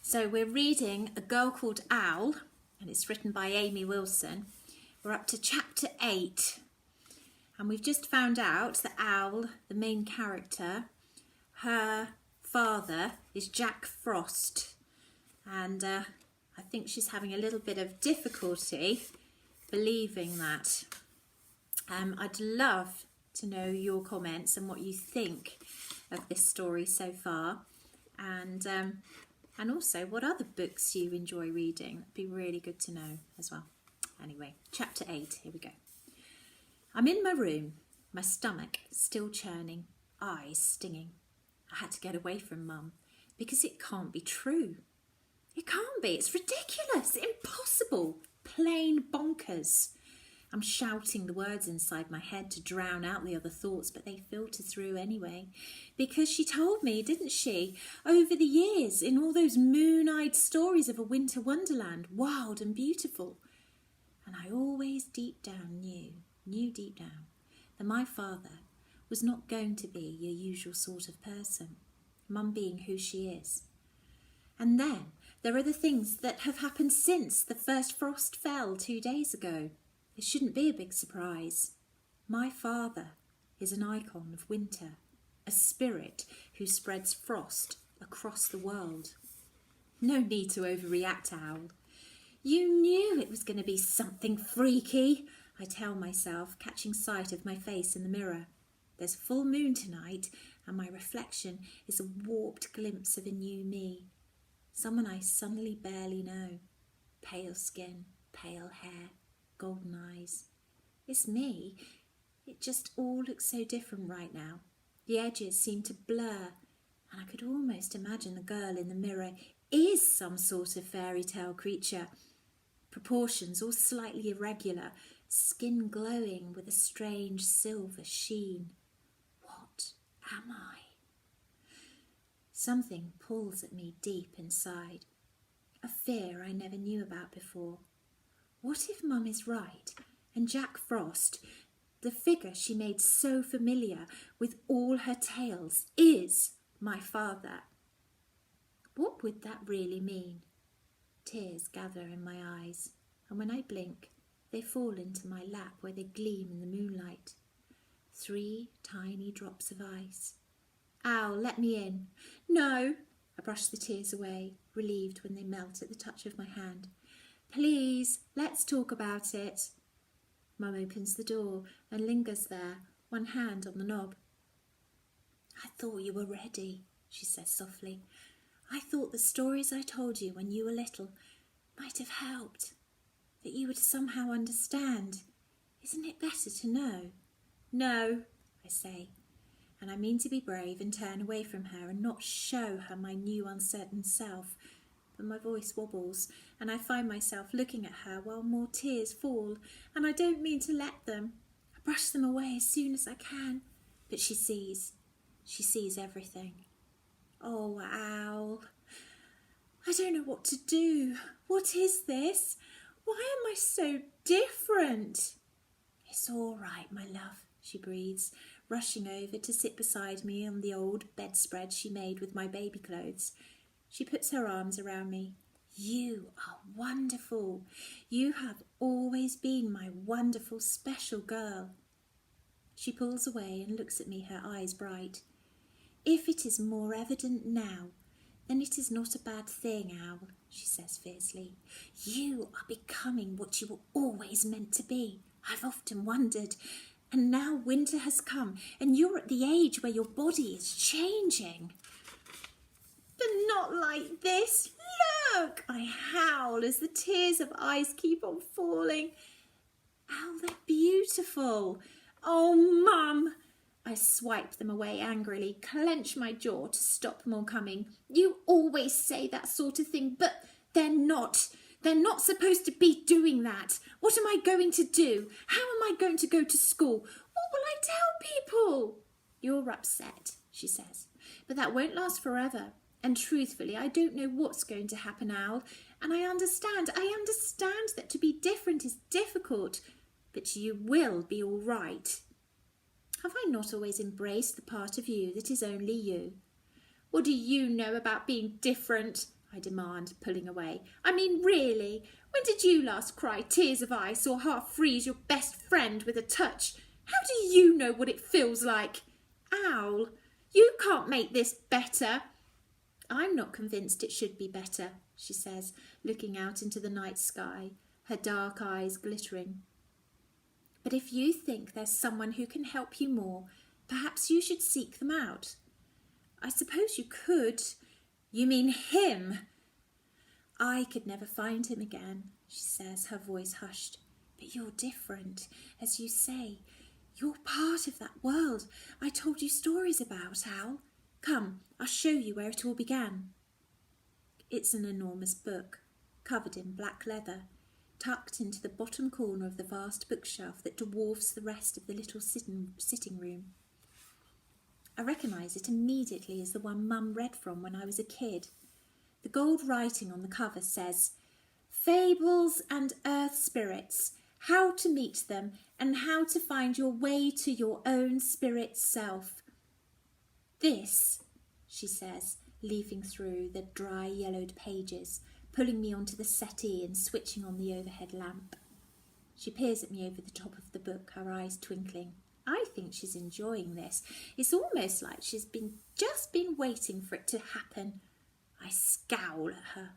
So we're reading A Girl Called Owl, and it's written by Amy Wilson. We're up to chapter 8, and we've just found out that Owl, the main character, her father is Jack Frost, and I think she's having a little bit of difficulty believing that. I'd love to know your comments and what you think of this story so far, and also what other books you enjoy reading. It'd be really good to know as well. Anyway, chapter 8, here we go. I'm in my room, my stomach still churning, eyes stinging. I had to get away from Mum because it can't be true. It can't be. It's ridiculous, impossible, plain bonkers. I'm shouting the words inside my head to drown out the other thoughts, but they filter through anyway. Because she told me, didn't she, over the years, in all those moon-eyed stories of a winter wonderland, wild and beautiful. And I always deep down knew deep down, that my father was not going to be your usual sort of person, Mum being who she is. And then there are the things that have happened since the first frost fell 2 days ago. It shouldn't be a big surprise. My father is an icon of winter, a spirit who spreads frost across the world. No need to overreact, Owl. You knew it was going to be something freaky, I tell myself, catching sight of my face in the mirror. There's a full moon tonight, and my reflection is a warped glimpse of a new me. Someone I suddenly barely know. Pale skin, pale hair, golden eyes. It's me. It just all looks so different right now. The edges seem to blur, and I could almost imagine the girl in the mirror is some sort of fairy tale creature. Proportions all slightly irregular, skin glowing with a strange silver sheen. What am I? Something pulls at me deep inside, a fear I never knew about before. What if Mum is right and Jack Frost, the figure she made so familiar with all her tales, is my father? What would that really mean? Tears gather in my eyes, and when I blink, they fall into my lap where they gleam in the moonlight. 3 tiny drops of ice. Owl, let me in. No! I brush the tears away, relieved when they melt at the touch of my hand. Please, let's talk about it. Mum opens the door and lingers there, one hand on the knob. I thought you were ready, she says softly. I thought the stories I told you when you were little might have helped, that you would somehow understand. Isn't it better to know? No, I say, and I mean to be brave and turn away from her and not show her my new uncertain self. But my voice wobbles, and I find myself looking at her while more tears fall, and I don't mean to let them. I brush them away as soon as I can, but she sees everything. Oh, Owl, I don't know what to do. What is this? Why am I so different? It's all right, my love, she breathes, rushing over to sit beside me on the old bedspread she made with my baby clothes. She puts her arms around me. You are wonderful. You have always been my wonderful, special girl. She pulls away and looks at me, her eyes bright. If it is more evident now, then it is not a bad thing, Owl, she says fiercely. You are becoming what you were always meant to be. I've often wondered. And now winter has come, and you're at the age where your body is changing. But not like this. Look! I howl as the tears of eyes keep on falling. Owl, they're beautiful. Oh, Mum! I swipe them away angrily, clench my jaw to stop more coming. You always say that sort of thing, but they're not. They're not supposed to be doing that. What am I going to do? How am I going to go to school? What will I tell people? You're upset, she says, but that won't last forever. And truthfully, I don't know what's going to happen, Owl. And I understand that to be different is difficult, but you will be all right. Have I not always embraced the part of you that is only you? What do you know about being different? I I demand, pulling away. I mean, really, when did you last cry tears of ice or half freeze your best friend with a touch? How do you know what it feels like? Owl, you can't make this better. I'm not convinced it should be better, she says, looking out into the night sky, her dark eyes glittering. But if you think there's someone who can help you more, perhaps you should seek them out. I suppose you could. You mean him? I could never find him again, she says, her voice hushed. But you're different, as you say. You're part of that world I told you stories about, Al. Come, I'll show you where it all began. It's an enormous book, covered in black leather, tucked into the bottom corner of the vast bookshelf that dwarfs the rest of the little sitting room. I recognise it immediately as the one Mum read from when I was a kid. The gold writing on the cover says, "Fables and Earth Spirits, how to meet them and how to find your way to your own spirit self." This, she says, leafing through the dry yellowed pages, pulling me onto the settee and switching on the overhead lamp. She peers at me over the top of the book, her eyes twinkling. I think she's enjoying this. It's almost like she's just been waiting for it to happen. I scowl at her.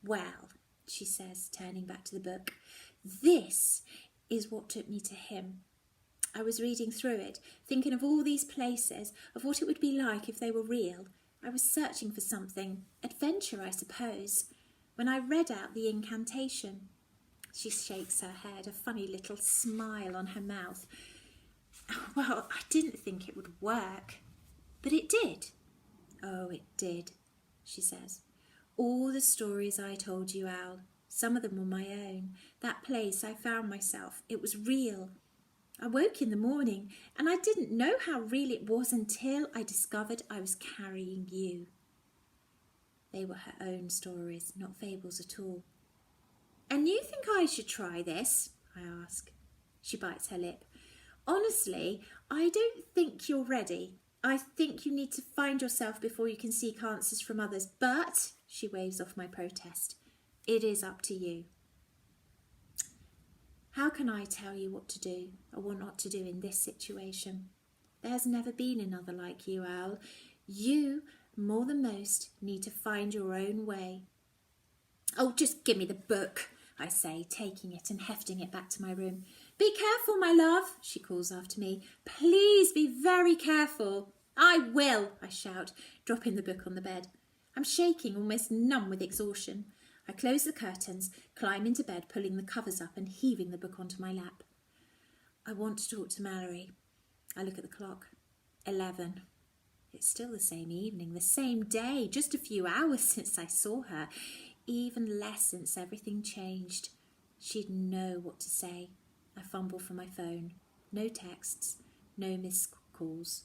Well, she says, turning back to the book, this is what took me to him. I was reading through it, thinking of all these places, of what it would be like if they were real. I was searching for something, adventure, I suppose, when I read out the incantation. She shakes her head, a funny little smile on her mouth. Well, I didn't think it would work, but it did. Oh, it did, she says. All the stories I told you, Al, some of them were my own. That place I found myself, it was real. I woke in the morning and I didn't know how real it was until I discovered I was carrying you. They were her own stories, not fables at all. And you think I should try this? I ask. She bites her lip. Honestly, I don't think you're ready. I think you need to find yourself before you can seek answers from others. But, she waves off my protest, it is up to you. How can I tell you what to do or what not to do in this situation? There has never been another like you, Al. You, more than most, need to find your own way. Oh, just give me the book, I say, taking it and hefting it back to my room. Be careful, my love, she calls after me. Please be very careful. I will, I shout, dropping the book on the bed. I'm shaking, almost numb with exhaustion. I close the curtains, climb into bed, pulling the covers up and heaving the book onto my lap. I want to talk to Mallory. I look at the clock. 11. It's still the same evening, the same day, just a few hours since I saw her. Even less since everything changed. She'd know what to say. I fumble for my phone. No texts, no missed calls.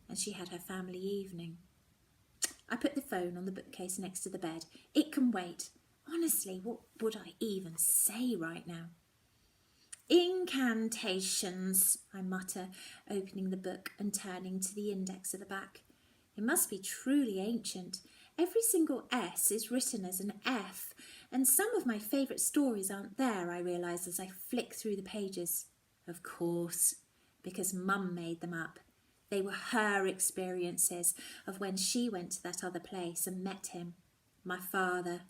And she had her family evening. I put the phone on the bookcase next to the bed. It can wait. Honestly, what would I even say right now? Incantations, I mutter, opening the book and turning to the index at the back. It must be truly ancient. Every single S is written as an F, and some of my favourite stories aren't there, I realise as I flick through the pages. Of course, because Mum made them up. They were her experiences of when she went to that other place and met him, my father.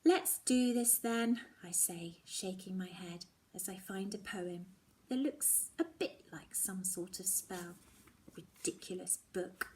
Let's do this then, I say, shaking my head as I find a poem that looks a bit like some sort of spell. Ridiculous book.